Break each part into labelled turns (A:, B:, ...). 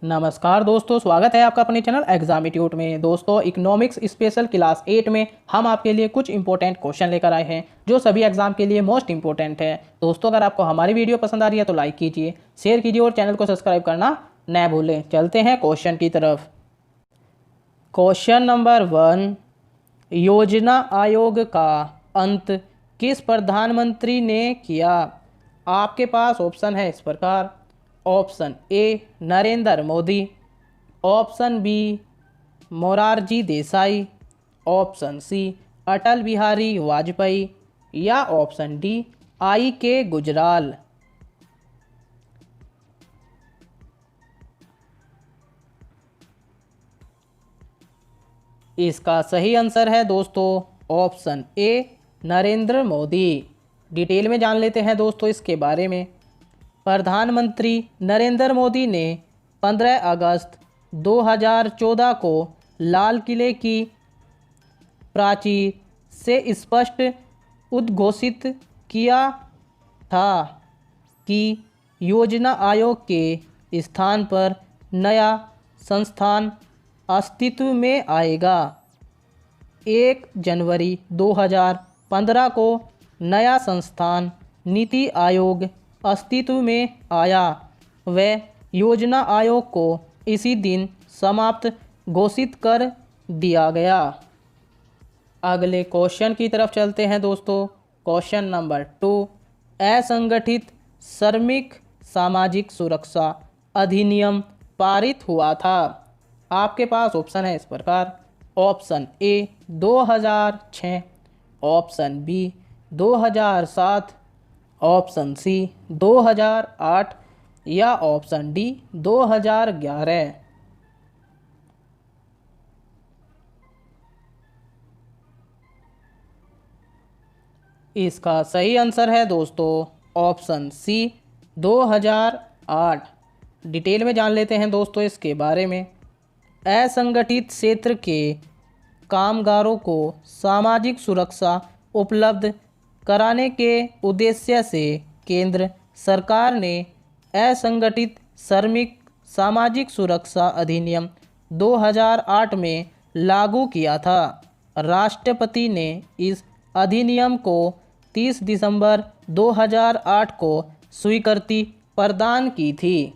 A: नमस्कार दोस्तों, स्वागत है आपका अपने चैनल एग्जामिट्यूट में। दोस्तों, इकोनॉमिक्स स्पेशल क्लास 8 में हम आपके लिए कुछ इंपॉर्टेंट क्वेश्चन लेकर आए हैं जो सभी एग्जाम के लिए मोस्ट इंपॉर्टेंट है। दोस्तों, अगर आपको हमारी वीडियो पसंद आ रही है तो लाइक कीजिए, शेयर कीजिए और चैनल को सब्सक्राइब करना न भूलें। चलते हैं क्वेश्चन की तरफ। क्वेश्चन नंबर 1, योजना आयोग का अंत किस प्रधानमंत्री ने किया? आपके पास ऑप्शन है इस प्रकार। Option A Narendra Modi, option B Morarji Desai, option C Atal Bihari Vajpayee या ऑप्शन डी आई के गुजराल। इसका सही आंसर है दोस्तों option A Narendra Modi. Detail में जान लेते हैं दोस्तों इसके बारे में। प्रधानमंत्री नरेंद्र मोदी ने 15 अगस्त 2014 को लाल किले की प्राचीर से स्पष्ट उद्घोषित किया था कि योजना आयोग के स्थान पर नया संस्थान अस्तित्व में आएगा। 1 जनवरी 2015 को नया संस्थान नीति आयोग अस्तित्व में आया। वह योजना आयोग को इसी दिन समाप्त घोषित कर दिया गया। अगले क्वेश्चन की तरफ चलते हैं दोस्तों। क्वेश्चन नंबर 2, असंगठित श्रमिक सामाजिक सुरक्षा अधिनियम पारित हुआ था। आपके पास ऑप्शन है इस प्रकार। Option A 2006, option B 2007, option C 2008 या ऑप्शन डी 2011। इसका सही आंसर है दोस्तों ऑप्शन सी 2008। डिटेल में जान लेते हैं दोस्तों इसके बारे में। असंगठित क्षेत्र के कामगारों को सामाजिक सुरक्षा उपलब्ध कराने के उद्देश्य से केंद्र सरकार ने असंगठित श्रमिक सामाजिक सुरक्षा अधिनियम 2008 में लागू किया था। राष्ट्रपति ने इस अधिनियम को 30 दिसंबर 2008 को स्वीकृति प्रदान की थी।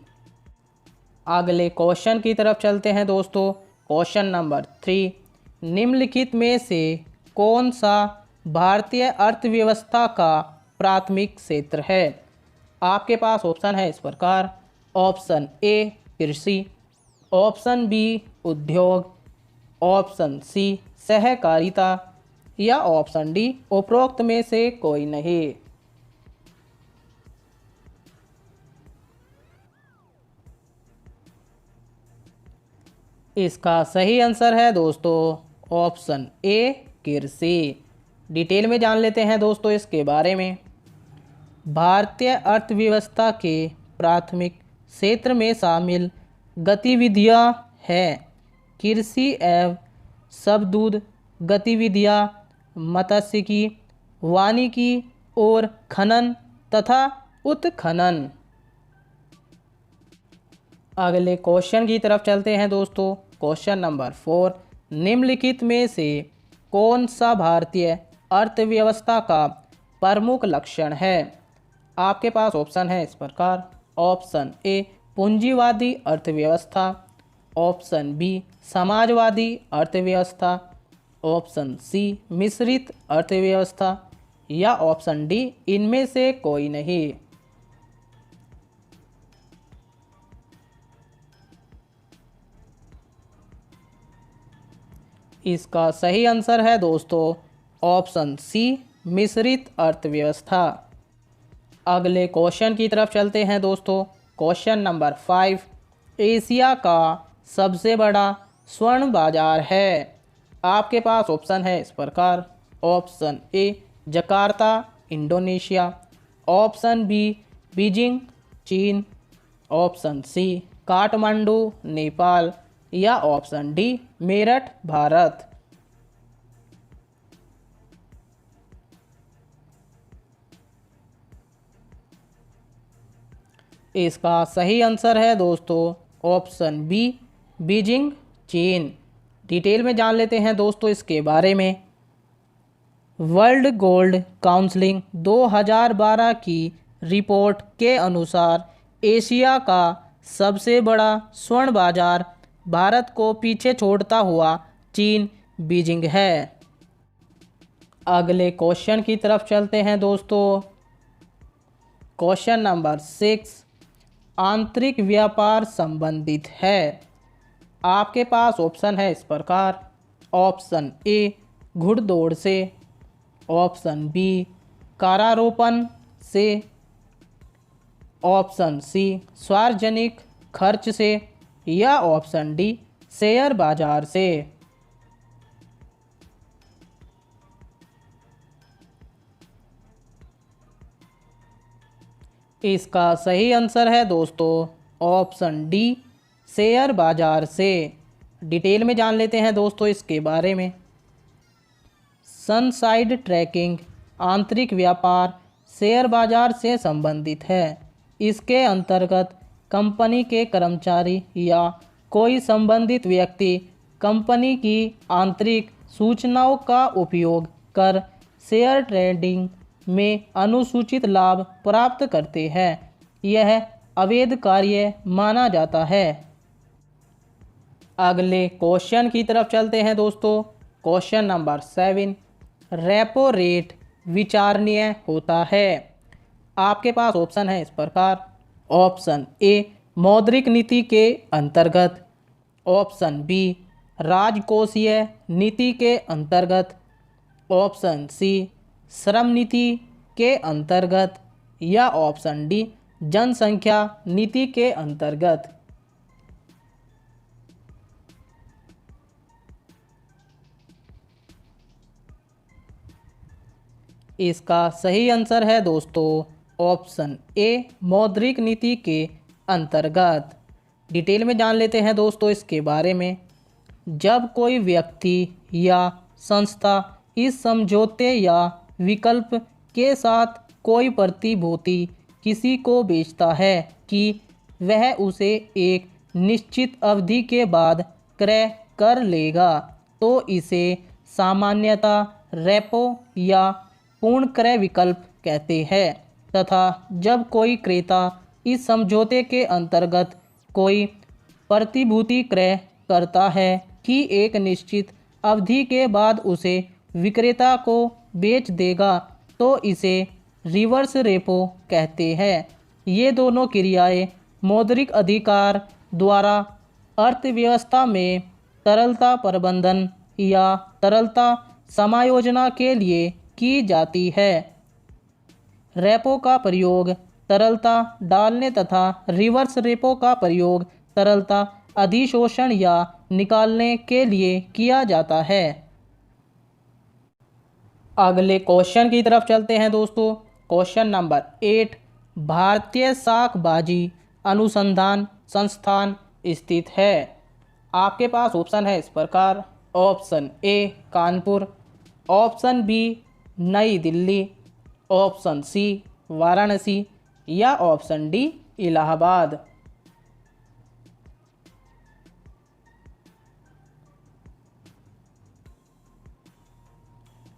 A: अगले क्वेश्चन की तरफ चलते हैं दोस्तों। क्वेश्चन नंबर 3, निम्नलिखित में से कौन सा भारतीय अर्थव्यवस्था का प्राथमिक क्षेत्र है? आपके पास ऑप्शन है इस प्रकार। ऑप्शन ए कृषि, ऑप्शन बी उद्योग, ऑप्शन सी सहकारिता या ऑप्शन डी उपरोक्त में से कोई नहीं। इसका सही आंसर है दोस्तों ऑप्शन ए कृषि। डिटेल में जान लेते हैं दोस्तों इसके बारे में। भारतीय अर्थव्यवस्था के प्राथमिक क्षेत्र में शामिल गतिविधियां हैं कृषि एवं शहतूत गतिविधियां, मत्स्यिकी, वानिकी और खनन तथा उत्खनन। अगले क्वेश्चन की तरफ चलते हैं दोस्तों। क्वेश्चन नंबर 4, निम्नलिखित में से कौन सा भारतीय अर्थव्यवस्था का प्रमुख लक्षण है? आपके पास ऑप्शन है इस प्रकार। ऑप्शन ए पूंजीवादी अर्थव्यवस्था, ऑप्शन बी समाजवादी अर्थव्यवस्था, ऑप्शन सी मिश्रित अर्थव्यवस्था या ऑप्शन डी इनमें से कोई नहीं। इसका सही आंसर है दोस्तों ऑप्शन सी मिश्रित अर्थव्यवस्था। अगले क्वेश्चन की तरफ चलते हैं दोस्तों। क्वेश्चन नंबर 5, एशिया का सबसे बड़ा स्वर्ण बाजार है। आपके पास ऑप्शन है इस प्रकार। Option A Jakarta Indonesia, option B Beijing चीन, ऑप्शन सी काठमांडू नेपाल या ऑप्शन डी मेरठ भारत। इसका सही आंसर है दोस्तों ऑप्शन बी बीजिंग चीन। डिटेल में जान लेते हैं दोस्तों इसके बारे में। वर्ल्ड गोल्ड काउंसिल 2012 की रिपोर्ट के अनुसार एशिया का सबसे बड़ा स्वर्ण बाजार भारत को पीछे छोड़ता हुआ चीन बीजिंग है। अगले क्वेश्चन की तरफ चलते हैं दोस्तों। क्वेश्चन नंबर 6 आंतरिक व्यापार संबंधित है। आपके पास ऑप्शन है इस प्रकार। ऑप्शन ए घुड़दौड़ से, ऑप्शन बी कारारोपण से, ऑप्शन सी सार्वजनिक खर्च से, या ऑप्शन डी शेयर बाजार से। इसका सही आंसर है दोस्तों ऑप्शन डी शेयर बाजार से। डिटेल में जान लेते हैं दोस्तों इसके बारे में। सनसाइड ट्रैकिंग आंतरिक व्यापार शेयर बाजार से संबंधित है। इसके अंतर्गत कंपनी के कर्मचारी या कोई संबंधित व्यक्ति कंपनी की आंतरिक सूचनाओं का उपयोग कर शेयर ट्रेडिंग में अनुसूचित लाभ प्राप्त करते हैं। यह अवैध कार्य माना जाता है। अगले क्वेश्चन की तरफ चलते हैं दोस्तों। क्वेश्चन नंबर 7 रेपो रेट विचारणीय होता है। आपके पास ऑप्शन है इस प्रकार। ऑप्शन ए मौद्रिक नीति के अंतर्गत, ऑप्शन बी राजकोषीय नीति के अंतर्गत, ऑप्शन सी श्रम नीति के अंतर्गत, या ऑप्शन डी जनसंख्या नीति के अंतर्गत। इसका सही आंसर है दोस्तों ऑप्शन ए मौद्रिक नीति के अंतर्गत। डिटेल में जान लेते हैं दोस्तों इसके बारे में। जब कोई व्यक्ति या संस्था इस समझौते या विकल्प के साथ कोई प्रतिभूति किसी को बेचता है कि वह उसे एक निश्चित अवधि के बाद क्रय कर लेगा, तो इसे सामान्यतः रेपो या पूर्ण क्रय विकल्प कहते हैं। तथा जब कोई क्रेता इस समझौते के अंतर्गत कोई प्रतिभूति क्रय करता है कि एक निश्चित अवधि के बाद उसे विक्रेता को बेच देगा, तो इसे रिवर्स रेपो कहते हैं। ये दोनों क्रियाएं मौद्रिक अधिकार द्वारा अर्थव्यवस्था में तरलता प्रबंधन या तरलता समायोजना के लिए की जाती है। रेपो का प्रयोग तरलता डालने तथा रिवर्स रेपो का प्रयोग तरलता अधिशोषण या निकालने के लिए किया जाता है। अगले क्वेश्चन की तरफ चलते हैं दोस्तों। क्वेश्चन नंबर 8 भारतीय शाक भाजी अनुसंधान संस्थान स्थित है। आपके पास ऑप्शन है इस प्रकार। Option A Kanpur, option B Nai Delhi, option C Varanasi, या ऑप्शन डी इलाहाबाद।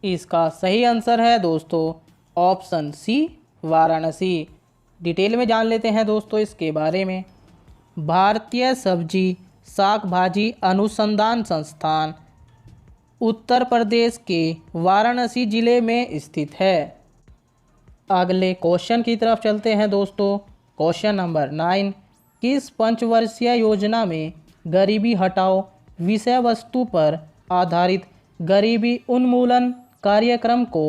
A: इसका सही आंसर है दोस्तों ऑप्शन सी वाराणसी। डिटेल में जान लेते हैं दोस्तों इसके बारे में। भारतीय सब्जी शाक भाजी अनुसंधान संस्थान उत्तर प्रदेश के वाराणसी जिले में स्थित है। अगले क्वेश्चन की तरफ चलते हैं दोस्तों। क्वेश्चन नंबर 9 किस पंचवर्षीय योजना में गरीबी हटाओ विषय वस्तु पर आधारित गरीबी उन्मूलन कार्यक्रम को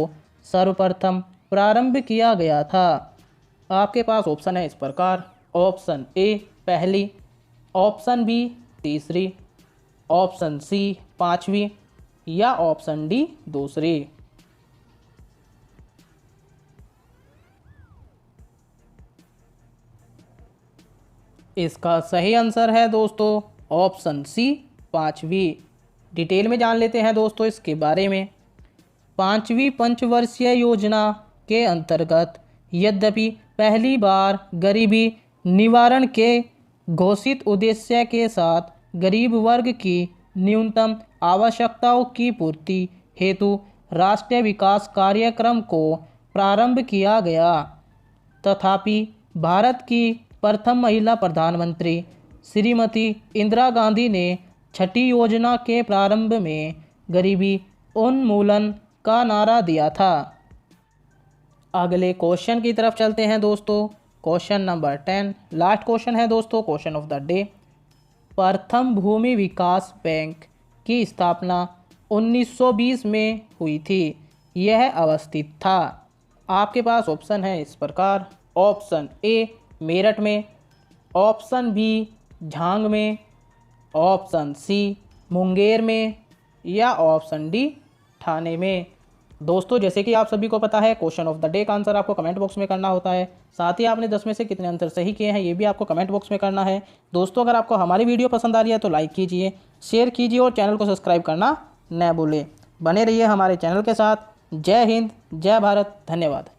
A: सर्वप्रथम प्रारंभ किया गया था? आपके पास ऑप्शन है इस प्रकार। ऑप्शन ए पहली, ऑप्शन बी तीसरी, ऑप्शन सी पाँचवीं, या ऑप्शन डी दूसरी। इसका सही आंसर है दोस्तों ऑप्शन सी पाँचवीं। डिटेल में जान लेते हैं दोस्तों इसके बारे में। पाँचवीं पंचवर्षीय योजना के अंतर्गत यद्यपि पहली बार गरीबी निवारण के घोषित उद्देश्य के साथ गरीब वर्ग की न्यूनतम आवश्यकताओं की पूर्ति हेतु राष्ट्रीय विकास कार्यक्रम को प्रारंभ किया गया। तथापि भारत की प्रथम महिला प्रधानमंत्री श्रीमती इंदिरा गांधी ने छठी योजना के प्रारंभ में गरीबी उन्मूलन का नारा दिया था। अगले क्वेश्चन की तरफ चलते हैं दोस्तों। क्वेश्चन नंबर 10 लास्ट क्वेश्चन है दोस्तों, क्वेश्चन ऑफ द डे। प्रथम भूमि विकास बैंक की स्थापना 1920 में हुई थी। यह अवस्थित था, आपके पास ऑप्शन है इस प्रकार। ऑप्शन ए मेरठ में, ऑप्शन बी झांग में, ऑप्शन सी मुंगेर में या ऑप्शन डी ठाणे में। दोस्तों जैसे कि आप सभी को पता है, क्वेश्चन ऑफ द डे का आंसर आपको कमेंट बॉक्स में करना होता है। साथ ही आपने 10 में से कितने आंसर सही किए हैं ये भी आपको कमेंट बॉक्स में करना है। दोस्तों अगर आपको हमारी वीडियो पसंद आ रही है तो लाइक कीजिए, शेयर कीजिए और चैनल को सब्सक्राइब करना न भूलें। बने रहिए हमारे चैनल के साथ। जय हिंद, जय भारत, धन्यवाद।